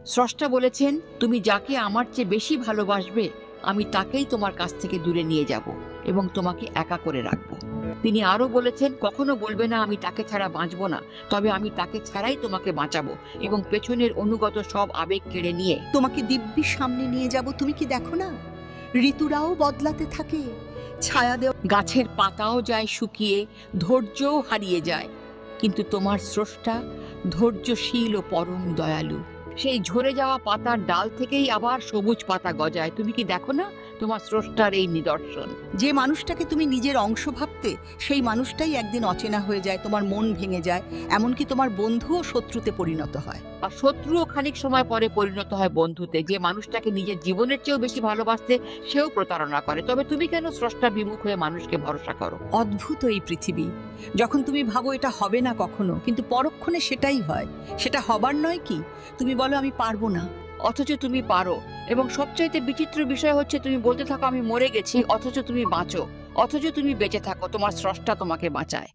স্রষ্টা বলেছেন, তুমি যাকে আমার চেয়ে বেশি ভালোবাসবে আমি তাকেই তোমার কাছ থেকে দূরে নিয়ে যাব এবং তোমাকে একা করে রাখবো। তিনি আরো বলেছেন, কখনো বলবে না আমি তাকে ছাড়া বাঁচবো না, তবে আমি তাকে ছাড়াই তোমাকে বাঁচাবো এবং পেছনের অনুগত সব আবেগ কেড়ে নিয়ে তোমাকে দিব্যি সামনে নিয়ে যাব। তুমি কি দেখো না, ঋতুরাও বদলাতে থাকে, ছায়া দেওয়া গাছের পাতাও যায় শুকিয়ে, ধৈর্যও হারিয়ে যায়, কিন্তু তোমার স্রষ্টা ধৈর্যশীল ও পরম দয়ালু। সেই ঝরে যাওয়া পাতার ডাল থেকেই আবার সবুজ পাতা গজায়। তুমি কি দেখো না তোমার স্রষ্টার এই নিদর্শন? যে মানুষটাকে তুমি নিজের অংশ ভাবতে, সেই মানুষটাই একদিন অচেনা হয়ে যায়, তোমার মন ভেঙে যায়, এমনকি তোমার বন্ধুও শত্রুতে পরিণত হয়। আর শত্রুও খানিক সময় পরে পরিণত হয় বন্ধুতে। যে মানুষটাকে নিজের জীবনের চেয়েও বেশি ভালোবাসতে, সেও প্রতারণা করে। তবে তুমি কেন স্রষ্টা বিমুখ হয়ে মানুষকে ভরসা করো? অদ্ভুত এই পৃথিবী। যখন তুমি ভাবো এটা হবে না কখনো, কিন্তু পরক্ষণে সেটাই হয়। সেটা হবার নয় কি? তুমি বলো আমি পারবো না, অথচ তুমি পারো। এবং সবচাইতে বিচিত্র বিষয় হচ্ছে, তুমি বলতে থাকো আমি মরে গেছি, অথচ তুমি বাঁচো, অথচ তুমি বেঁচে থাকো, তোমার স্রষ্টা তোমাকে বাঁচায়।